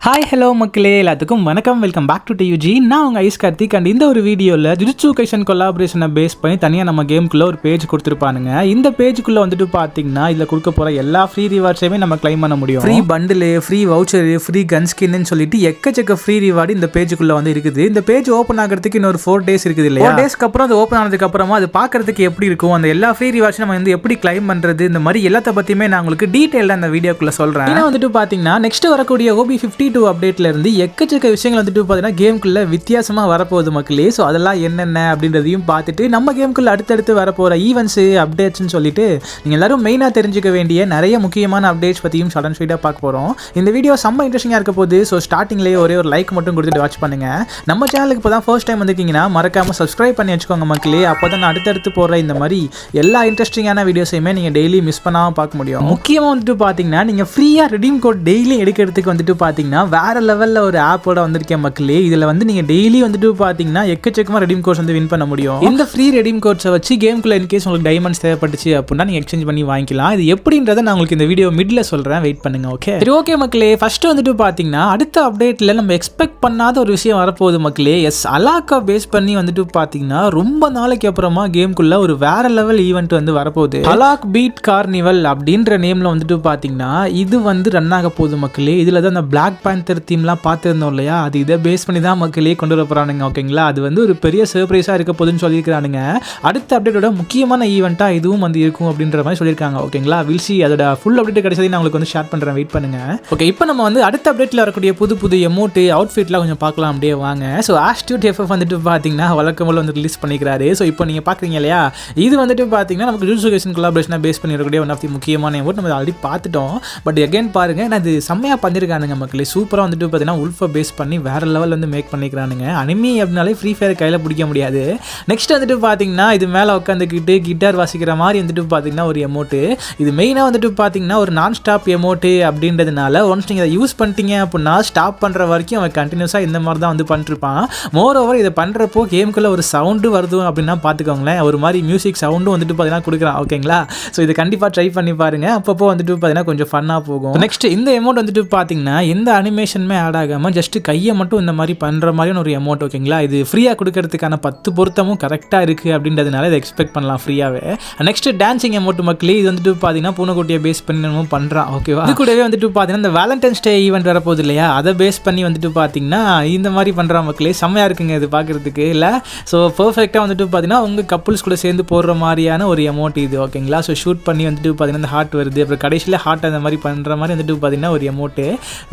Hi hello மக்களே, எல்லாத்துக்கும் வணக்கம். வெல்கம் பேக் டு டியூஜி. நான் உங்கள் ஐஸ் கார்த்திக். அண்ட் இந்த ஒரு வீடியோவில் ஜுஜுட்சு கைசன் கொலாபரேஷனை பேஸ் பண்ணி தனியாக நம்ம கேமுக்குள்ளே ஒரு பேஜ் கொடுத்துருப்பானுங்க. இந்த பேஜுக்குள்ளே வந்துட்டு பார்த்தீங்கன்னா இதில் கொடுக்க போகிற எல்லா ஃப்ரீ ரிவார்ட்ஸையுமே நம்ம கிளைம் பண்ண முடியும். Free bundle, free voucher, free gun ஸ்கின்னு சொல்லிட்டு எக்கச்சக்க ஃப்ரீ ரிவார்டு இந்த பேஜுக்குள்ளே வந்து இருக்குது. இந்த பேஜ் ஓப்பன் ஆகிறதுக்கு இன்னொரு 4 days இருக்குது இல்லையா? 4 daysக்கு அப்புறம் அது ஓப்பன் ஆனதுக்கு அப்புறமா அது பார்க்கறதுக்கு எப்படி இருக்கும், அந்த எல்லா ஃப்ரீ ரிவார்ட்ஸும் நம்ம வந்து எப்படி கிளைம் பண்ணுறது, இந்த மாதிரி எல்லாத்த பற்றியுமே நான் உங்களுக்கு டீட்டெயிலாக அந்த வீடியோக்குள்ளே சொல்கிறேன். ஏன்னா வந்துட்டு பார்த்தீங்கன்னா நெக்ஸ்ட் வரக்கூடிய OB52 அப்டேட்ல இருந்து எக்கச்சக்க விஷயங்கள் வந்துட்டு பார்த்தீங்கன்னா கேமுக்குள்ள வித்தியாசமாக வரப்போகுது மக்களே. ஸோ அதெல்லாம் என்னென்ன அப்படின்றதையும் பார்த்துட்டு நம்ம கேமுக்குள்ள அடுத்தடுத்து வரப்போகிற ஈவெண்ட்ஸு அப்டேட்ஸ்ன்னு சொல்லிட்டு நீங்கள் எல்லாரும் மெயினாக தெரிஞ்சுக்க வேண்டிய நிறைய முக்கியமான அப்டேட்ஸ் பற்றியும் சடன் ஸ்வீட்டாக பார்க்க போகிறோம். இந்த வீடியோ செம்ம இன்ட்ரெஸ்டிங்காக இருக்க போகுது. ஸோ ஸ்டார்டிங்லேயே ஒரே ஒரு லைக் மட்டும் கொடுத்துட்டு வாட்ச் பண்ணுங்க. நம்ம சேனலுக்கு இப்போ தான் ஃபர்ஸ்ட் டைம் வந்துருக்கீங்கன்னா மறக்காமல் சப்ஸ்கிரைப் பண்ணி வச்சுக்கோங்க மக்களே. அப்போ தான் நான் அடுத்தடுத்து போடுற இந்த மாதிரி எல்லா இன்ட்ரெஸ்டிங்கான வீடியோஸையுமே நீங்கள் டெய்லி மிஸ் பண்ணாமல் பார்க்க முடியும். முக்கியமாக வந்துட்டு பார்த்தீங்கன்னா நீங்கள் ஃப்ரீயாக ரெடீம் கோட் டெய்லி எடுக்கிறதுக்கு வந்துட்டு பார்த்தீங்கன்னா வேற லெவலில் ஒரு ஆப்போட வந்திருக்கேன் மக்களே. இதில் வந்து நீங்கள் டெய்லி வந்துட்டு பார்த்தீங்கன்னா எக்கச்சக்கமாக ரெடீம் கோட்ஸ் வந்து வின் பண்ண முடியும். இந்த ஃப்ரீ ரெடீம் கோட்ஸை வச்சு கேமுக்குள்ள இன்கேஸ் உங்களுக்கு டைமண்ட்ஸ் தேவைப்பட்டுச்சு அப்படின்னா நீங்கள் எக்ஸ்சேஞ்ச் பண்ணி வாங்கிக்கலாம். இது எப்படின்றத நான் உங்களுக்கு இந்த வீடியோ மிட்ல சொல்கிறேன், வெயிட் பண்ணுங்க. ஓகே சரி, ஓகே மக்களே. ஃபர்ஸ்ட் வந்துட்டு பார்த்தீங்கன்னா அடுத்த அப்டேட்டில் நம்ம எக்ஸ்பெக்ட் பண்ணாத ஒரு விஷயம் வரப்போகுது மக்களே. எஸ், அலாக்கா பேஸ் பண்ணி வந்துட்டு பார்த்தீங்கன்னா ரொம்ப நாளைக்கு அப்புறமா கேமுக்குள்ள ஒரு வேற லெவல் ஈவெண்ட் வந்து வரப்போகுது. அலாக் பீட் கார்னிவல் அப்படின்ற நேமில் வந்துட்டு பார்த்தீங்கன்னா இது வந்து ரன் ஆக போகுது மக்களே. இதில் தான் அந்த பிளாக் பேந்தர் தீம்லாம் பார்த்துருந்தோம் இல்லையா, அது இதை பேஸ் பண்ணி தான் மக்களே கொண்டு வர போகிறானுங்க. ஓகேங்களா, அது வந்து ஒரு பெரிய சர்ப்ரைஸாக இருக்க போதுன்னு சொல்லியிருக்கிறானுங்க. அடுத்த அப்டேட்டோட முக்கியமான ஈவெண்ட்டாக இதுவும் வந்து இருக்கும் அப்படின்ற மாதிரி சொல்லியிருக்காங்க. ஓகேங்களா, வில்சி அதோட ஃபுல் அப்டேட் கிடைச்சதை நான் உங்களுக்கு வந்து ஷேர் பண்ணுறேன், வெயிட் பண்ணுங்க. ஓகே, இப்போ நம்ம வந்து அடுத்த அப்டேட்டில் வரக்கூடிய புது புது எமோட்டு அவுட்ஃபிட்லாம் கொஞ்சம் பார்க்கலாம், அப்படியே வாங்க. ஸோ ஆஸ்டியூட் FF வந்துட்டு பார்த்தீங்கன்னா வழக்கம் போல வந்து ரிலீஸ் பண்ணிக்கிறாரு. ஸோ இப்போ நீங்கள் பார்க்குறீங்க இல்லையா, இது வந்துட்டு பார்த்தீங்கன்னா நமக்கு ஜுஜுட்சு கைசன் கொலாபரேஷனை பேஸ் பண்ணி இருக்கக்கூடிய ஒன் ஆஃப் தி முக்கியமான எமோட். நம்ம ஆல்ரெடி பார்த்துட்டோம், பட் அகைன் பாருங்க, அது செம்மையாக பண்ணியிருக்கானுங்க மக்களே. சூப்பராக வந்துட்டு பார்த்தீங்கன்னா உல்ஃபை பேஸ் பண்ணி வேற லெவல் வந்து மேக் பண்ணிக்கிறானுங்க. அனிமி அப்படின்னாலே ஃப்ரீ ஃபயர் கையில் பிடிக்க முடியாது. நெக்ஸ்ட் வந்துட்டு பார்த்தீங்கன்னா இது மேலே உட்காந்துக்கிட்டு கிட்டார் வாசிக்கிற மாதிரி வந்துட்டு பார்த்தீங்கன்னா ஒரு எமோட்டு. இது மெயினாக வந்துட்டு பார்த்தீங்கன்னா ஒரு நான் ஸ்டாப் எமோட்டு அப்படின்றதுனால ஒன்ஸ் நீங்கள் இதை யூஸ் பண்ணிட்டீங்க அப்படின்னா ஸ்டாப் பண்ணுற வரைக்கும் அவன் கண்டினியூஸாக இந்த மாதிரி தான் வந்து பண்ணிருப்பான். மோர் ஓவர் இதை பண்ணுறப்போ கேமுக்குள்ளே ஒரு சவுண்டு வருது அப்படின்னா பார்த்துக்கோங்களேன், ஒரு மாதிரி மியூசிக் சவுண்டும் வந்துட்டு பார்த்தீங்கன்னா கொடுக்குறான். ஓகேங்களா, ஸோ இதை கண்டிப்பாக ட்ரை பண்ணி பாருங்க. அப்பப்போ வந்துட்டு பார்த்தீங்கன்னா கொஞ்சம் ஃபன்னாக போகும். நெக்ஸ்ட் இந்த எமோட் வந்துட்டு பார்த்தீங்கன்னா எந்த அனிமேஷனுமே ஆட் ஆகாமல் ஜஸ்ட் கையை மட்டும் இந்த மாதிரி பண்ணுற மாதிரியான ஒரு அமௌண்ட். ஓகேங்களா, இது ஃப்ரீயாக கொடுக்கறதுக்கான 10 பொருத்தமும் கரெக்டாக இருக்குது அப்படின்றதுனால இதை எக்ஸ்பெக்ட் பண்ணலாம் ஃப்ரீயாகவே. நெக்ஸ்ட் டான்சிங் அமௌண்ட் மக்களே. இது வந்துட்டு பார்த்தீங்கன்னா பூனைக்குட்டியை பேஸ் பண்ணி நம்ம பண்ணுறான். ஓகேவா, இது கூடவே வந்துட்டு பார்த்தீங்கன்னா இந்த வேலண்டைன்ஸ் டே ஈவெண்ட் வரப்போகுது இல்லையா, அதை பேஸ் பண்ணி வந்துட்டு பார்த்தீங்கன்னா இந்த மாதிரி பண்ணுற மக்களே. செம்மையாக இருக்குங்க இது பார்க்குறதுக்கு இல்லை. ஸோ பர்ஃபெக்டாக வந்துட்டு பார்த்தீங்கன்னா உங்கள் கப்புள்ஸ் கூட சேர்ந்து போடுற மாதிரியான ஒரு அமௌண்ட் இது. ஓகேங்களா, ஸோ ஷூட் பண்ணி வந்துட்டு பார்த்தீங்கன்னா இந்த ஹார்ட் வருது, அப்புறம் கடைசியில் ஹார்ட் அந்த மாதிரி பண்ணுற மாதிரி வந்துட்டு பார்த்தீங்கன்னா ஒரு அமௌண்ட்டு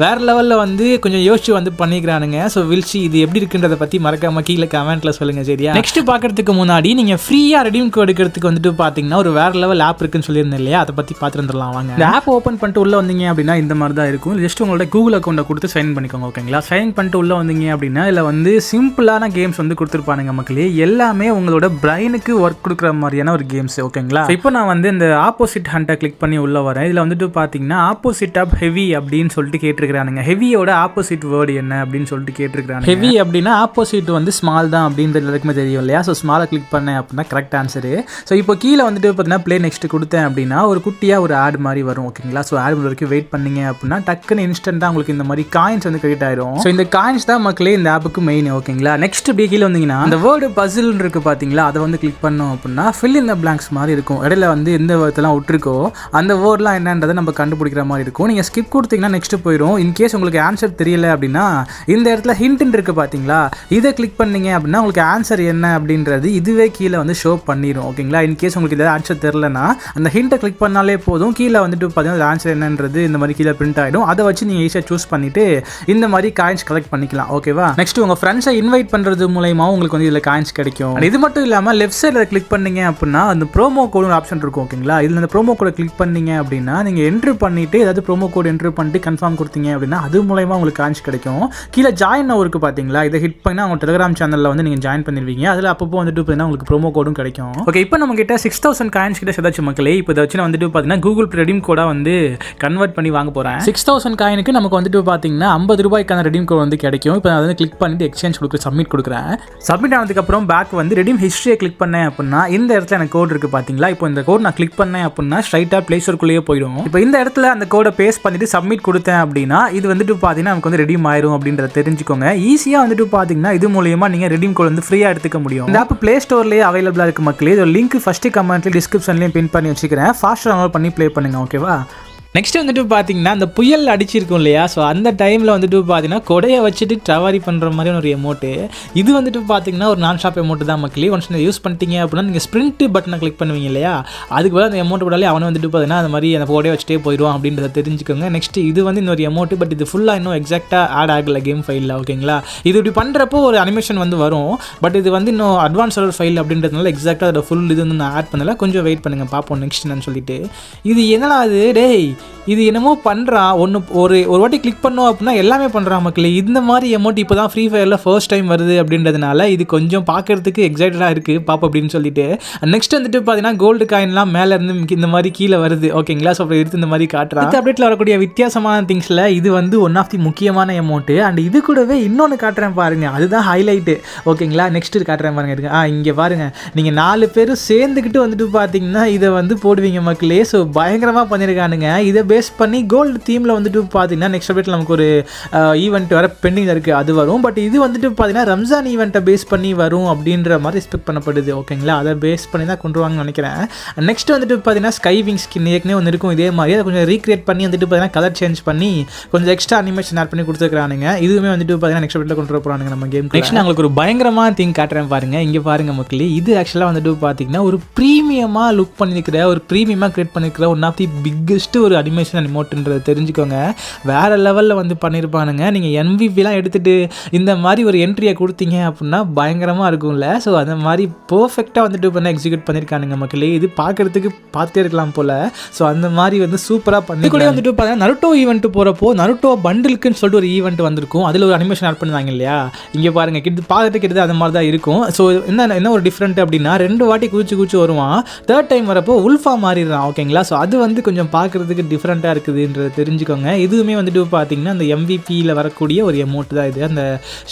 வேறு லெவலில் வந்து கொஞ்சம் யோசிச்சு வந்து பண்ணிக்கிறானுங்க. ஸோ வில்சி இது எப்படி இருக்குன்றதை பற்றி மறக்காம கீழே கமெண்ட்ல சொல்லுங்க, சரியா? நெக்ஸ்ட் பார்க்கறதுக்கு முன்னாடி நீங்க ஃப்ரீயா ரெடீம் கோட் எடுக்கிறதுக்கு வந்துட்டு பார்த்தீங்கன்னா ஒரு வேற லெவல் ஆப் இருக்குன்னு சொல்லியிருந்தேன் இல்லையா, அதை பற்றி பார்த்துருந்துடலாம் வாங்க. இந்த ஆப் ஓப்பன் பண்ணிட்டு உள்ள வந்தீங்க அப்படின்னா இந்த மாதிரி தான் இருக்கும். ஜஸ்ட் உங்களோட கூகுள் அக்கௌண்ட்டை கொடுத்து சைன் பண்ணிக்கோங்க. ஓகேங்களா, சைன் பண்ணிட்டு உள்ள வந்தீங்க அப்படின்னா இதில் வந்து சிம்பிளான கேம்ஸ் வந்து கொடுத்துருப்பானுங்க மக்களே. எல்லாமே உங்களோட பிரைனுக்கு ஒர்க் கொடுக்குற மாதிரியான ஒரு கேம்ஸ். ஓகேங்களா, இப்போ நான் வந்து இந்த ஆப்போசிட் ஹண்டை கிளிக் பண்ணி உள்ள வரேன். இதில் வந்துட்டு பார்த்தீங்கன்னா ஆப்போசிட் ஆஃப் ஹெவி அப்படின்னு சொல்லிட்டு கேட்டிருக்கிறானுங்க. ஹெவியோட ஆப்போசிட் வேர்டு என்ன அப்படின்னு சொல்லிட்டு கேட்டிருக்கிறாங்க. ஹெவி அப்படின்னா ஆப்போசிட் வந்து ஸ்மால் தான் அப்படின்றது எல்லாருக்குமே தெரியும் இல்லையா. ஸோ ஸ்மாலை கிளிக் பண்ணேன் அப்படின்னா கரெக்ட் ஆன்சரு. ஸோ இப்போ கீழே வந்துட்டு பார்த்தீங்கன்னா ப்ளே நெக்ஸ்ட் கொடுத்தேன் அப்படின்னா ஒரு குட்டியாக ஒரு ஆட் மாதிரி வரும். ஓகேங்களா, ஸோ ஆட் வரைக்கும் வெயிட் பண்ணீங்க அப்படின்னா டக்குன்னு இன்ஸ்டன்ட்டாக உங்களுக்கு இந்த மாதிரி காயின்ஸ் வந்து கிரெடிட் ஆயிரும். ஸோ இந்த காயின்ஸ் தான் மக்களே இந்த ஆப்புக்கு மெயின். ஓகேங்களா, நெக்ஸ்ட் இப்படி கீழே வந்தீங்கன்னா இந்த வேர்டு பசில் இருக்கு பார்த்தீங்களா, அதை வந்து கிளிக் பண்ணோம் அப்படின்னா ஃபில் இன் த பிளாங்க்ஸ் மாதிரி இருக்கும். இடையில வந்து எந்த வேர்டெல்லாம் விட்டுருக்கோ அந்த வேர்ட்லாம் என்னன்றதை நம்ம கண்டுபிடிக்கிற மாதிரி இருக்கும். நீங்கள் ஸ்கிப் கொடுத்தீங்கன்னா நெக்ஸ்ட் போயிடும். இன்கேஸ் உங்களுக்கு ஆன்சர் தெரியல அப்படின்னா இந்த இடத்துல ஹிண்ட் இருக்கு பார்த்தீங்களா, இதை கிளிக் பண்ணீங்க அப்படின்னா உங்களுக்கு ஆன்சர் என்ன அப்படின்றது இதுவே கீழே வந்து ஷோ பண்ணிடும். ஓகேங்களா, இன்கேஸ் உங்களுக்கு ஏதாவது ஆன்சர் தெரிலனா அந்த ஹிண்ட்டை கிளிக் பண்ணாலே போதும், கீழே வந்துட்டு பார்த்தீங்கன்னா ஆன்சர் என்னன்றது இந்த மாதிரி கீழே பிரிண்ட் ஆகிடும். அதை வச்சு நீங்கள் ஈஸியாக சூஸ் பண்ணிட்டு இந்த மாதிரி காயின்ஸ் கலெக்ட் பண்ணிக்கலாம். ஓகேவா, நெக்ஸ்ட் உங்கள் ஃப்ரெண்ட்ஸை இன்வைட் பண்ணுறது மூலமா உங்களுக்கு வந்து இதில் காயின்ஸ் கிடைக்கும். இது மட்டும் இல்லாமல் லெஃப்ட் சைடில் கிளிக் பண்ணீங்க அப்படின்னா அந்த ப்ரோமோ கோடு ஆப்ஷன் இருக்கும். ஓகேங்களா, இதில் அந்த ப்ரோமோ கோடை கிளிக் பண்ணீங்க அப்படின்னா நீங்கள் என்ட்ரு பண்ணிட்டு ஏதாவது ப்ரோமோ கோடு என்ட்ரு பண்ணிட்டு கன்ஃபார்ம் கொடுத்தீங்க அப்படின்னா அது மூலமா உங்களுக்கு காயின்ஸ் கிடைக்கும். கீழே ஜாயின் இருக்கு பார்த்தீங்களா, இதை ஹிட் பண்ணால் அவங்க டெலிகிராம் சேனலில் வந்து நீங்கள் ஜாயின் பண்ணிருவீங்க. அதில் அப்பப்போ வந்துட்டு பார்த்தீங்கன்னா உங்களுக்கு ப்ரோமோ கோடும் கிடைக்கும். ஓகே, இப்போ நம்ம கிட்ட 6000 காயின்ஸ் கிட்ட செதாச்சு மக்களே. இப்போ இதை வச்சு நான் வந்துட்டு பார்த்தீங்கன்னா கூகுள் ரெடீம் கோடா வந்து கன்வெர்ட் பண்ணி வாங்க போகிறேன். 6000 காயினுக்கு நமக்கு வந்துட்டு பார்த்தீங்கன்னா 50 ரூபாய்க்கான ரெடீம் கோட் வந்து கிடைக்கும். இப்போ நான் வந்து கிளிக் பண்ணிட்டு எக்ஸ்சேஞ்ச் கொடுக்குற சப்மிட் கொடுக்குறேன். சப்மிட் ஆனதுக்கப்புறம் பேக் வந்து ரெடீம் ஹிஸ்ட்ரியை கிளிக் பண்ணேன் அப்படின்னா இந்த இடத்துல எனக்கு கோட் இருக்குது பார்த்தீங்களா. இப்போ இந்த கோட் நான் கிளிக் பண்ணேன் அப்படின்னா ஸ்ட்ரைட்டாக ப்ளே ஸ்டோருக்குள்ளேயே போயிடும். இப்போ இந்த இடத்துல அந்த கோடை பேஸ்ட் பண்ணிட்டு சப்மிட் கொடுத்தேன் அப்படின்னா இது வந்து வந்துட்டு பார்த்தீங்கன்னா நமக்கு வந்து ரெடீம் ஆயிரும் அப்படின்றத தெரிஞ்சுக்கோங்க. ஈஸியாக வந்துட்டு பார்த்தீங்கன்னா இது மூலமா நீங்கள் ரெடீம் கோட் வந்து ஃப்ரீயாக எடுத்துக்க முடியும். இந்த ஆப் ப்ளே ஸ்டோர்லேயே அவைலபிளாக இருக்குது மக்களே. இதோட லிங்க் ஃபஸ்ட்டு கமெண்ட்லேயும் டிஸ்கிரிப்ஷன்லேயும் பின் பண்ணி வச்சுக்கிறேன். ஃபாஸ்ட்டாக டவுன்லோட் பண்ணி ப்ளே பண்ணுங்கள். ஓகேவா? நெக்ஸ்ட் வந்துட்டு பார்த்தீங்கன்னா அந்த புயல் அடிச்சிருக்கும் இல்லையா, ஸோ அந்த டைமில் வந்துட்டு பார்த்தீங்கன்னா கொடையை வச்சுட்டு ட்ரவாரி பண்ணுற மாதிரியான ஒரு எமௌண்ட்டு. இது வந்துட்டு பார்த்தீங்கன்னா ஒரு நான் ஷாப் எமௌண்ட் தான் மக்களே. ஒன்ஸ் நீங்கள் யூஸ் பண்ணிட்டீங்க அப்படின்னா நீங்கள் ஸ்ப்ரிண்ட் பட்டனை கிளிக் பண்ணுவீங்க இல்லையா, அதுக்கு பதிலாக அந்த எமௌண்ட் போடாலே அவனை வந்துட்டு பார்த்தீங்கன்னா அந்த மாதிரி அந்த கொடையை வச்சுட்டே போயிடுவான் அப்படின்றத தெரிஞ்சுக்கோங்க. நெக்ஸ்ட் இது வந்து இன்னொரு எமௌண்ட், பட் இது ஃபுல்லாக இன்னும் எக்ஸாக்டாக ஆட் ஆகலை கேம் ஃபைலில். ஓகேங்களா? இது இப்படி பண்ணுறப்போ ஒரு அனிமேஷன் வந்து வரும், பட் இது வந்து இன்னும் அட்வான்ஸ் ஃபைல் அப்படின்றதுனால எக்ஸாக்டாக அதோட ஃபுல் இது வந்து நான் ஆட் பண்ணல. கொஞ்சம் வெயிட் பண்ணுங்கள் பார்ப்போம் நெக்ஸ்ட் என்னன்னு சொல்லிட்டு. இது என்னடா அது டேய், இது என்னமோ பண்ணுறான். ஒரு வாட்டி கிளிக் பண்ணோம் அப்படின்னா எல்லாமே பண்ணுறான் மக்களே. இந்த மாதிரி அமௌண்ட் இப்போ தான் ஃப்ரீ ஃபயரில் ஃபர்ஸ்ட் டைம் வருது அப்படின்றதுனால இது கொஞ்சம் பார்க்குறதுக்கு எக்ஸைட்டடாக இருக்குது பாப்போம் அப்படின்னு சொல்லிட்டு. நெக்ஸ்ட் வந்துட்டு பார்த்தீங்கன்னா கோல்டு காயின்லாம் மேலே இருந்து இந்த மாதிரி கீழே வருது. ஓகேங்களா? ஸோ எடுத்து இந்த மாதிரி காட்டுறான். இந்த அப்டேட்டில் வரக்கூடிய வித்தியாசமான திங்ஸில் இது வந்து ஒன் ஆஃப் தி முக்கியமான அமௌண்ட்டு. அண்ட் இது கூடவே இன்னொன்று காட்டுறேன் பாருங்கள், அதுதான் ஹைலைட்டு. ஓகேங்களா? நெக்ஸ்ட்டு காட்டுறேன் பாருங்க. இங்கே பாருங்கள், நீங்கள் 4 பேர் சேர்ந்துக்கிட்டு வந்துட்டு பார்த்தீங்கன்னா இதை வந்து போடுவீங்க மக்களே. ஸோ பயங்கரமாக பண்ணியிருக்கானுங்க. இதை பேஸ் பண்ணி கோல்டு தீமில் வந்துட்டு பார்த்தீங்கன்னா நெக்ஸ்ட் அப்டேட்டில் நமக்கு ஒரு ஈவெண்ட் வர பெண்டிங் இருக்குது, அது வரும். பட் இது வந்துட்டு பார்த்தீங்கன்னா ரம்ஜான் ஈவெண்ட்டை பேஸ் பண்ணி வரும் அப்படின்ற மாதிரி எக்ஸ்பெக்ட் பண்ணப்படுது. ஓகேங்களா? அதை பேஸ் பண்ணி தான் கொண்டு வாங்கன்னு நினைக்கிறேன். நெக்ஸ்ட் வந்துட்டு பார்த்தீங்கன்னா ஸ்கை விங் ஸ்கின் ஏற்கனவே ஒன்று இருக்கும் இதே மாதிரி, அதை கொஞ்சம் ரீக்ரியேட் பண்ணி வந்துட்டு பார்த்தீங்கன்னா கலர் சேஞ்ச் பண்ணி கொஞ்சம் எக்ஸ்ட்ரா அனிமேஷன் ஆட் பண்ணி கொடுத்துருக்கானுங்க. இதுவுமே வந்துட்டு பார்த்தீங்கன்னா நெக்ஸ்ட் அப்டேட்டில் கொண்டு வர போகிறானுங்க நம்ம கேம். நெக்ஸ்ட் நான் உங்களுக்கு ஒரு பயங்கரமான திங் காட்டுறேன் பாருங்க. இங்கே பாருங்க மக்களே, இது ஆக்சுவலாக வந்துட்டு பார்த்தீங்கன்னா ஒரு ப்ரீமியமாக லுக் பண்ணியிருக்கிற, ஒரு ப்ரீமியமாக கிரியேட் பண்ணியிருக்கிற ஒன் ஆஃப் தி பிக்கஸ்ட் ஒரு அனிமேஷன் அனிமோட்ன்றதை தெரிஞ்சுக்கோங்க. வேறு லெவலில் வந்து பண்ணியிருப்பானுங்க. நீங்கள் MVP-லாம் எடுத்துகிட்டு இந்த மாதிரி ஒரு என்ட்ரியை கொடுத்தீங்க அப்படின்னா பயங்கரமாக இருக்கும்ல. ஸோ அந்த மாதிரி பர்ஃபெக்டாக வந்துட்டு பண்ண எக்ஸிக்யூட் பண்ணியிருக்கானுங்க மக்களே. இது பார்க்குறதுக்கு பார்த்தே இருக்கலாம் போல். ஸோ அந்த மாதிரி வந்து சூப்பராக பண்ணி கூட வந்துட்டு பார்த்தீங்கன்னா நருட்டோ ஈவெண்ட் போகிறப்போ நருட்டோ பண்டிலுக்குன்னு சொல்லிட்டு ஒரு ஈவெண்ட் வந்திருக்கும். அதில் ஒரு அனிமேஷன் ஆட் பண்ணுவாங்க இல்லையா, இங்கே பாருங்கள் கிட்ட பார்த்துட்டு கிட்ட அந்த மாதிரி தான் இருக்கும். ஸோ என்ன ஒரு டிஃப்ரெண்ட் அப்படின்னா 2 வாட்டி குதிச்சு வருவான், 3rd டைம் வரப்போ உல்ஃபா மாறிடுறான். ஓகேங்களா? ஸோ அது வந்து கொஞ்சம் பார்க்குறதுக்கு டிஃப்ரெண்ட்டாக இருக்குதுன்றது தெரிஞ்சுக்கோங்க. இதுவுமே வந்துட்டு பார்த்தீங்கன்னா அந்த MVP-யில் வரக்கூடிய ஒரு எமௌண்ட் தான் இது, அந்த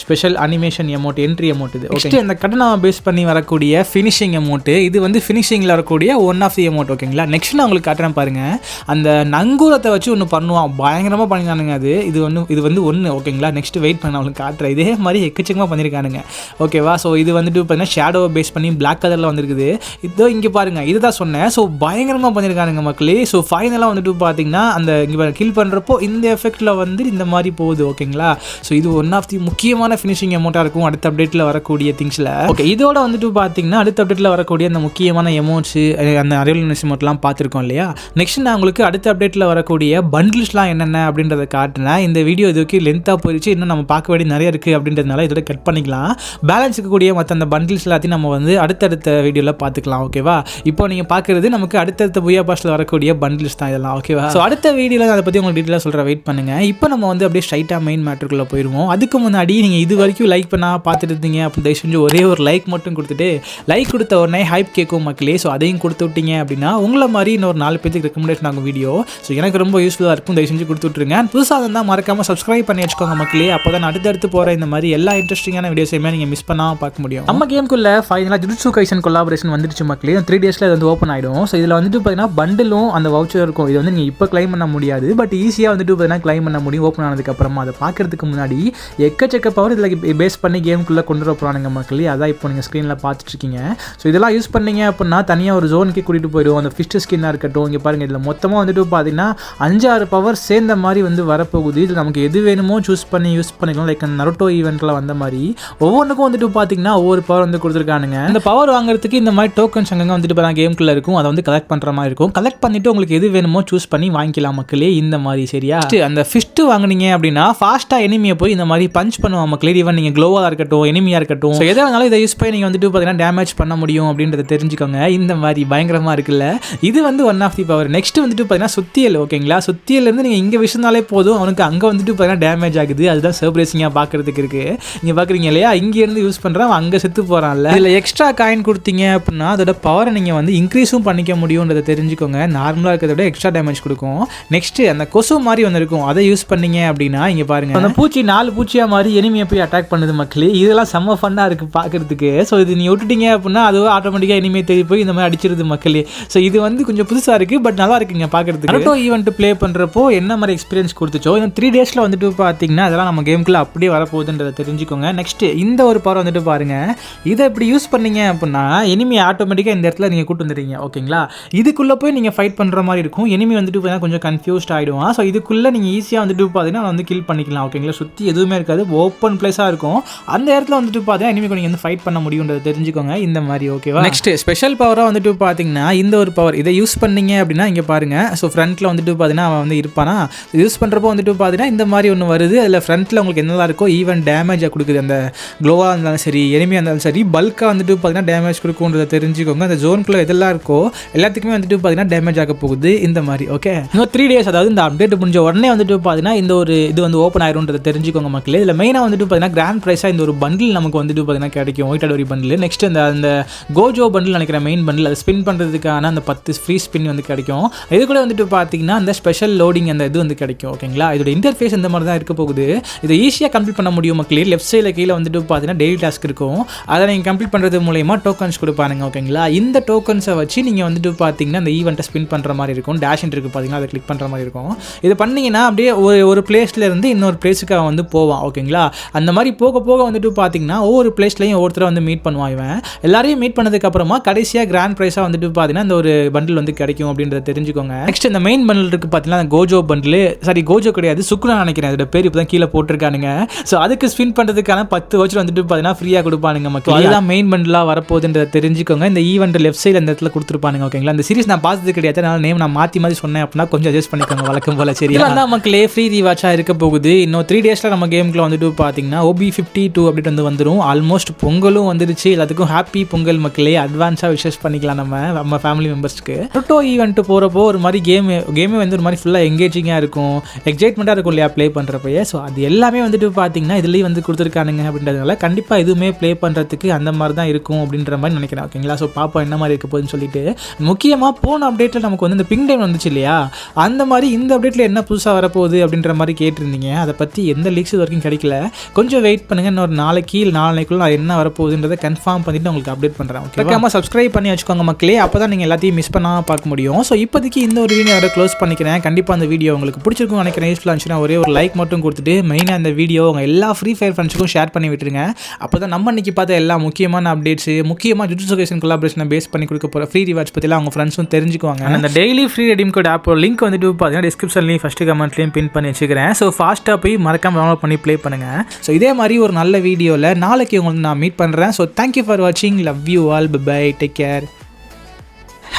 special animation amount, entry amount இது. ஓகே, அந்த கடனாவை பேஸ் பண்ணி வரக்கூடிய ஃபினிஷிங் எமௌண்ட், இது வந்து ஃபினிஷிங்கில் வரக்கூடிய ஒன் ஆஃப் தி எமௌண்ட். ஓகேங்களா? நெக்ஸ்ட் நான் உங்களுக்கு காட்டுறேன் பாருங்கள். அந்த நங்கூரத்தை வச்சு ஒன்று பண்ணுவான், பயங்கரமாக பண்ணிருக்கானுங்க. இது வந்து ஒன்று. ஓகேங்களா? நெக்ஸ்ட் வெயிட் பண்ண அவங்களுக்கு காட்டுறேன். இதே மாதிரி எக்கச்சக்கமாக பண்ணியிருக்கானுங்க. ஓகேவா? ஸோ இது வந்துட்டு பார்த்தீங்கன்னா ஷேடோவை பேஸ் பண்ணி பிளாக் கலரில் வந்துருக்குது. இதோ இங்கே பாருங்கள், இதுதான் சொன்னேன். ஸோ பயங்கரமாக பண்ணியிருக்கானுங்க மக்களே. ஸோ ஃபைனலாக வந்துட்டு பார்த்தீங்கன்னா அந்த இங்கே கில் பண்ணுறப்போ இந்த எஃபெக்டில் வந்து இந்த மாதிரி போகுது. ஓகேங்களா? ஸோ இது ஒன் ஆஃப் தி முக்கியமான ஃபினிஷிங் அமௌண்ட்டாக இருக்கும் அடுத்த அப்டேட்டில் வரக்கூடிய திங்ஸில். ஓகே, இதோட வந்துட்டு பார்த்தீங்கன்னா அடுத்த அப்டேட்டில் வரக்கூடிய அந்த முக்கியமான எமௌண்ட்ஸு, அந்த அரியல் அமௌண்ட்லாம் பார்த்துருக்கோம் இல்லையா. நெக்ஸ்ட் நான் உங்களுக்கு அடுத்த அப்டேட்டில் வரக்கூடிய பண்டில்ஸ்லாம் என்னென்ன அப்படின்றத காட்டினேன். இந்த வீடியோ இதுக்கு லென்த்தாக போயிடுச்சு, இன்னும் நம்ம பார்க்க வேண்டிய நிறைய இருக்குது அப்படின்றதுனால இதோட கட் பண்ணிக்கலாம். பேலன்ஸ் இருக்கக்கூடிய மற்ற அந்த பண்டில்ஸ் எல்லாத்தையும் நம்ம வந்து அடுத்தடுத்த வீடியோவில் பார்த்துக்கலாம். ஓகேவா? இப்போ நீங்கள் பார்க்குறது நமக்கு அடுத்தடுத்த புயா பாஸ்டில் வரக்கூடிய பண்டில்ஸ் தான் இதெல்லாம். ஓகேவா? ஸோ அடுத்த வீடியோவில் அதை பற்றி உங்களுக்கு டீட்டெயிலாக சொல்கிற வெயிட் பண்ணுங்கள். இப்போ நம்ம வந்து அப்படியே ஸ்ட்ரைட்டாக மெயின் மேட்டருக்குள்ளே போயிடுவோம். அதுக்கு முன்னாடி நீங்கள் இது வரைக்கும் லைக் பண்ணால் பார்த்துட்டு இருந்தீங்க அப்படி தயவு செஞ்சு ஒரே ஒரு லைக் மட்டும் கொடுத்துட்டு, லைக் கொடுத்த உடனே ஹைப் கேட்கும் மக்களே. ஸோ அதையும் கொடுத்து விட்டீங்க அப்படின்னா உங்களை மாதிரி இன்னொரு 4 பேருக்கு ரெக்கமெண்டேஷன் ஆகும் வீடியோ. ஸோ எனக்கு ரொம்ப யூஸ்ஃபுல்லாக இருக்கும், தயவு செஞ்சு கொடுத்து விட்ருங்க. புதுசாக இருந்தால் மறக்காமல் சப்ஸ்கிரைப் பண்ணி வச்சுக்கோங்க மக்களே. அப்போ தான் அடுத்தடுத்து போகிற இந்த மாதிரி எல்லா இன்ட்ரெஸ்டிங்கான வீடியோஸையுமே நீங்கள் மிஸ் பண்ணாமல் பார்க்க முடியும். நம்ம கேமுக்குள்ளே ஃபைனலாக ஜுஜுட்சு கைசன் கொலாபரேஷன் வந்துடுச்சு மக்களே. 3 டேஸில் இது வந்து ஓப்பன் ஆகிடும். ஸோ இதில் வந்துட்டு பார்த்தீங்கன்னா பண்டிலும் அந்த வவுச்சர் இருக்கும். இது வந்து நீங்கள் இப்போ கிளைம் பண்ண முடியாது, பட் ஈஸியாக வந்துட்டு பார்த்தீங்கன்னா கிளைம் பண்ண முடியும் ஓப்பன் ஆனதுக்கப்புறமா. அதை பார்க்குறதுக்கு முன்னாடி எக்கச்சக்க பவர் இதில் பேஸ் பண்ணி கேமுக்குள்ளே கொண்டு வர போகிறானுங்க மக்களே. அதான் இப்போ நீங்கள் ஸ்க்ரீனில் பார்த்துட்ருக்கீங்க. ஸோ இதெல்லாம் யூஸ் பண்ணிங்க அப்படின்னா தனியாக ஒரு ஜோனுக்கு கூட்டிகிட்டு போயிடும். அந்த ஃபிஸ்ட் ஸ்கின்னாக இருக்கட்டும், இங்கே பாருங்கள் இதில் மொத்தமாக வந்துட்டு பார்த்தீங்கன்னா 5-6 பவர் சேர்ந்த மாதிரி வந்து வரப்போகுது. இதில் நமக்கு எது வேணுமோ சூஸ் பண்ணி யூஸ் பண்ணிக்கலாம். லைக் அந்த நருட்டோ ஈவெண்ட்டில் வந்த மாதிரி ஒவ்வொன்றுக்கும் வந்துட்டு பார்த்தீங்கன்னா ஒவ்வொரு பவர் வந்து கொடுத்துருக்கானுங்க. இந்த பவர் வாங்குறதுக்கு இந்த மாதிரி டோக்கன்ஸ் அங்கங்கே வந்துட்டு பார்த்தா கேமுக்குள்ளே இருக்கும், அதை வந்து கலெக்ட் பண்ணுற மாதிரி இருக்கும். கலெக்ட் பண்ணிவிட்டு உங்களுக்கு எது வேணுமோ சூஸ் பண்ணி வாங்கிக்கலாம் மக்களே. இந்த மாதிரி சரியா அந்த ஃபிஸ்ட்டு வாங்கினீங்க அப்படின்னா ஃபாஸ்ட்டாக எனிமியை போய் இந்த மாதிரி பஞ்ச் பண்ணுவாங்க மக்களே. ஈவன் நீங்கள் க்ளோவாக இருக்கட்டும், எனிமியாக இருக்கட்டும், ஸோ எதை வேணாலும் இதை யூஸ் பண்ணி நீங்கள் வந்துட்டு பார்த்தீங்கன்னா டேமேஜ் பண்ண முடியும் அப்படின்றத தெரிஞ்சுக்கோங்க. இந்த மாதிரி பயங்கரமாக இருக்குல்ல. இது வந்து one of the power. Next வந்துட்டு பார்த்தீங்கன்னா சுத்தியல். ஓகேங்களா? சுத்தியலேருந்து நீங்கள் இங்கே விஷயம்னாலே போதும், அவனுக்கு அங்கே வந்துட்டு பார்த்தீங்கன்னா டேமேஜ் ஆகுது. அதுதான் சர்ப்ரைசிங்காக பார்க்குறதுக்கு இருக்குது. நீங்கள் பார்க்குறீங்க இல்லையா, இங்கேருந்து யூஸ் பண்ணுறான், அங்கே செத்து போகிறான்ல. இதில் எக்ஸ்ட்ரா காயின் கொடுத்தீங்க அப்படின்னா அதோட பவரை நீங்கள் வந்து இன்க்ரீஸும் பண்ணிக்க முடியுன்றதை தெரிஞ்சுக்கோங்க. நார்மலாக இருக்கிறத விட எக்ஸ்ட்ரா டேமேஜ் கொடுக்கும். இருக்கும். நெக்ஸ்ட் அந்த கொசு மாதிரி ஒன்று இருக்கும், அதை யூஸ் பண்ணீங்க அப்படின்னா இங்கே பாருங்க, அந்த பூச்சி 4 பூச்சியாக மாதிரி எனிமியை போய் அட்டாக் பண்ணுது மக்களே. இதெல்லாம் செம்ம ஃபன்னாக இருக்குது பார்க்குறதுக்கு. ஸோ இது நீ விட்டுட்டீங்க அப்படின்னா அதுவும் ஆட்டோமேட்டிக்காக எனிமியை தேடி போய் இந்த மாதிரி அடிச்சிருது மக்களே. ஸோ இது வந்து கொஞ்சம் புதுசாக இருக்குது, பட் நல்லா இருக்குங்க பார்க்குறதுக்கு. நருட்டோ ஈவெண்ட் ப்ளே பண்ணுறப்போ என்ன மாதிரி எக்ஸ்பீரியன்ஸ் கொடுத்துச்சோ இந்த 3 டேஸில் வந்துட்டு பார்த்தீங்கன்னா அதெல்லாம் நம்ம கேமுக்குள்ளே அப்படியே வரப்போகுதுன்றதை தெரிஞ்சுக்கோங்க. நெக்ஸ்ட் இந்த ஒரு பவர் வந்துட்டு பாருங்கள், இதை இப்படி யூஸ் பண்ணீங்க அப்படின்னா எனிமி ஆட்டோமேட்டிக்காக இந்த இடத்துல நீங்கள் கூட்டு வந்துடுறீங்க. ஓகேங்களா, இதுக்குள்ளே போய் நீங்கள் ஃபைட் பண்ணுற மாதிரி இருக்கும். எனிமி வந்துட்டு பார்த்தீங்கன்னா கொஞ்சம் கன்ஃபியூஸ்ட் ஆகிடுவான். ஸோ இதுக்குள்ளே நீங்கள் ஈஸியாக வந்துட்டு பார்த்தீங்கன்னா வந்து கில் பண்ணிக்கலாம். ஓகேங்களா, சுற்றி எதுவுமே இருக்காது, ஓப்பன் பிளேஸாக இருக்கும். அந்த இடத்துல வந்துட்டு பார்த்தீங்கன்னா எனிமி நீங்கள் வந்து ஃபைட் பண்ண முடியுன்றதை தெரிஞ்சுக்கோங்க இந்த மாதிரி. ஓகேவா, நெக்ஸ்ட் ஸ்பெஷல் பவராக வந்துட்டு பார்த்தீங்கன்னா இந்த ஒரு பவர், இதை யூஸ் பண்ணீங்க அப்படின்னா இங்கே பாருங்கள். ஸோ ஃப்ரண்ட்டில் வந்துட்டு பார்த்தீங்கன்னா அவன் வந்து இருப்பானா, யூஸ் பண்ணுறப்போ வந்துட்டு பார்த்தீங்கன்னா இந்த மாதிரி ஒன்று வருது. அதில் ஃப்ரண்ட்டில் உங்களுக்கு என்னெல்லாம் இருக்கோ ஈவன் டேமேஜாக கொடுக்குது. அந்த க்ளோவாக இருந்தாலும் சரி, எனிமியாக இருந்தாலும் சரி, பல்காக வந்துட்டு பார்த்தீங்கன்னா டேமேஜ் கொடுக்குன்றதை தெரிஞ்சுக்கோங்க. அந்த ஜோனுக்குள்ளே எதெல்லாம் இருக்கோ எல்லாத்துக்குமே வந்துட்டு பார்த்தீங்கன்னா டேமேஜ் ஆக போகுது இந்த மாதிரி. ஓகே, இன்னும் 3 டேஸ், அதாவது இந்த அப்டேட் முடிஞ்ச உடனே வந்துட்டு பார்த்தீங்கன்னா இந்த ஒரு இது வந்து ஓப்பன் ஆயிரும்ன்றதை தெரிஞ்சுக்கோங்க மக்களே. இதில் மெயினாக வந்துட்டு பார்த்தீங்கன்னா கிராண்ட் ப்ரைஸாக இந்த ஒரு பண்டில் நமக்கு வந்துட்டு பார்த்தீங்கன்னா கிடைக்கும், ஒயிட் அடோரி பண்டில். நெக்ஸ்ட் அந்த கோஜோ பண்டில் நினைக்கிற மெயின் பண்டில், அதை ஸ்பின் பண்ணுறதுக்கான அந்த 10 ஃப்ரீ ஸ்பின் வந்து கிடைக்கும். இது கூட வந்துட்டு பார்த்தீங்கன்னா அந்த ஸ்பெஷல் லோடிங் அந்த இது வந்து கிடைக்கும். ஓகேங்களா, இதோட இன்டர்ஃபேஸ் இந்த மாதிரி தான் இருக்க போகுது. இதை ஈஸியாக கம்ப்ளீட் பண்ண முடியும் மக்களே. லெஃப்ட் சைடில் கீழே வந்துட்டு பார்த்தீங்கன்னா டெய்லி டாஸ்க் இருக்கும், அதை நீங்கள் கம்ப்ளீட் பண்ணுறது மூலயமா டோக்கன்ஸ் கொடுப்பானுங்க. ஓகேங்களா, இந்த டோக்கன்ஸை வச்சு நீங்கள் வந்துட்டு பார்த்தீங்கன்னா அந்த ஈவெண்ட்டை ஸ்பின் பண்ணுற மாதிரி இருக்கும். டேஷ் இருக்குது பார்த்தீங்கன்னா, அதை கிளிக் பண்ணுற மாதிரி இருக்கும். இது பண்ணிங்கன்னா அப்படியே ஒரு பிளேஸ்லேருந்து இன்னொரு பிளேஸுக்கு அவன் வந்து போவான். ஓகேங்களா, அந்த மாதிரி போக போக வந்துட்டு பார்த்தீங்கன்னா ஒவ்வொரு பிளேஸ்லையும் ஒவ்வொருத்தரை வந்து மீட் பண்ணுவான். இவன் எல்லாரையும் மீட் பண்ணதுக்கப்புறமா கடைசியாக கிராண்ட் ப்ரைஸாக வந்துட்டு பார்த்தீங்கன்னா இந்த ஒரு பண்டில் வந்து கிடைக்கும் அப்படின்றத தெரிஞ்சுக்கோங்க. நெக்ஸ்ட் இந்த மெயின் பண்டில் இருக்குது பார்த்தீங்கன்னா, அந்த கோஜோ பண்டில், சாரி கோஜோ கிடையாது, சுக்குனா நினைக்கிறேன், அதோட பேர் இப்போ தான் கீழே போட்டிருக்கானுங்க. ஸோ அதுக்கு ஸ்பின் பண்ணுறதுக்கான 10 வச்சு வந்துட்டு பார்த்தீங்கன்னா ஃப்ரீயாக கொடுப்பானுங்க மக்கள். அதுதான் மெயின் பண்டிலாக வரப்போகுதுன்றத தெரிஞ்சுக்கோங்க. இந்த ஈவெண்ட் லெஃப்ட் சைடு அந்த இடத்துல கொடுத்துருப்பானுங்க. ஓகேங்களா, இந்த சீரிஸ் நான் பார்த்தது கிடையாது, அதனால நேம் நான் மாற்றி மாதிரி சொன்னேன் அப்படின்னா கொஞ்சம் அட்ஜஸ்ட் பண்ணிக்கோங்க வழக்கம் போல. சரி, அதான் மக்களே ஃப்ரீ ரீவாட்சாக இருக்க போகுது. இன்னும் 3 டேஸில் நம்ம கேமுக்குள்ள வந்துட்டு பார்த்தீங்கன்னா OB52 அப்படின்ட்டு வந்துடும். ஆல்மோஸ்ட் பொங்கலும் வந்துருச்சு. எல்லாத்துக்கும் ஹாப்பி பொங்கல் மக்களே. அட்வான்ஸாக விஷஸ் பண்ணிக்கலாம் நம்ம ஃபேமிலி மெம்பர்ஸ்க்கு. நருட்டோ ஈவெண்ட் போகிறப்போ ஒரு மாதிரி கேமே வந்து ஒரு மாதிரி ஃபுல்லாக எங்கேஜிங்காக இருக்கும், எக்ஸைட்மெண்ட்டாக இருக்கும் இல்லையா ப்ளே பண்ணுறப்பயே. ஸோ அது எல்லாமே வந்துட்டு பார்த்தீங்கன்னா இதுலேயும் வந்து கொடுத்துருக்கானுங்க அப்படின்றதுனால கண்டிப்பாக எதுவுமே ப்ளே பண்ணுறதுக்கு அந்த மாதிரி தான் இருக்கும் அப்படின்ற மாதிரி நினைக்கிறேன். ஓகேங்களா, ஸோ பாப்பா என்ன மாதிரி இருக்க போகுதுன்னு சொல்லிட்டு. முக்கியமாக போன அப்டேட்டில் நமக்கு வந்து இந்த பிங்க் டைம் வந்துச்சு இல்லையா, அந்த மாதிரி இந்த அப்டேட்டில் என்ன புதுசாக வரப்போகுது அப்படின்ற மாதிரி கேட்டிருந்தீங்க. அதை பற்றி எந்த லீக்ஸ் இது வரைக்கும் கிடைக்கல. கொஞ்சம் வெயிட் பண்ணுங்கள், இன்னொரு நாளைக்குள்ள நான் என்ன வரப்போகுதுன்றதை கன்ஃபார்ம் பண்ணிவிட்டு உங்களுக்கு அப்டேட் பண்ணுறேன். ஓகே, சப்ஸ்கிரைப் பண்ணி வச்சுக்கோங்க மக்களே, அப்போ தான் நீங்கள் எல்லாத்தையும் மிஸ் பண்ணாமல் பார்க்க முடியும். ஸோ இப்போதைக்கு இந்த ஒரு வீடியோ க்ளோஸ் பண்ணிக்கிறேன். கண்டிப்பாக அந்த வீடியோ உங்களுக்கு பிடிச்சிருக்கும் நினைக்கிறேன். யூஸ்ஃபுல்லாக இருந்துச்சுன்னா ஒரே ஒரு லைக் மட்டும் கொடுத்துட்டு மெயினாக அந்த வீடியோ உங்கள் எல்லா ஃப்ரீ ஃபயர் ஃப்ரெண்ட்ஸுக்கும் ஷேர் பண்ணி விட்டுருங்க. அப்போ தான் நம்ம இன்றைக்கி பார்த்த எல்லா முக்கியமான அப்டேட்ஸு, முக்கியமாக ஜுஜுட்சு கைசன் கொலாபரேஷனை பேஸ் பண்ணி கொடுக்க போகிற ஃப்ரீ ரிவார்ட்ஸ் பற்றிலாம் அவங்க ஃப்ரெண்ட்ஸும் தெரிஞ்சுக்குவாங்க. அந்த டெய்லி ஃப்ரீ ரெடீம் கோட் ஆப்போட லிங்க் வந்துட்டு பார்த்தீங்கன்னா டிஸ்கிரிப்ஷன்லையும் ஃபஸ்ட்டு கமெண்ட்லையும் பின் பண்ணி வச்சுக்கிறேன். ஸோ ஃபாஸ்ட்டாக போய் மறக்காமல் டவுன்லோட் பண்ணி ப்ளே பண்ணுங்கள். ஸோ இதே மாதிரி ஒரு நல்ல வீடியோவில் நாளைக்கு உங்களுக்கு நான் மீட் பண்ணுறேன். ஸோ தேங்க்யூ ஃபார் வாட்சிங். Love you all. Bye, take care,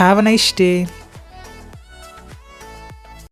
have a nice day.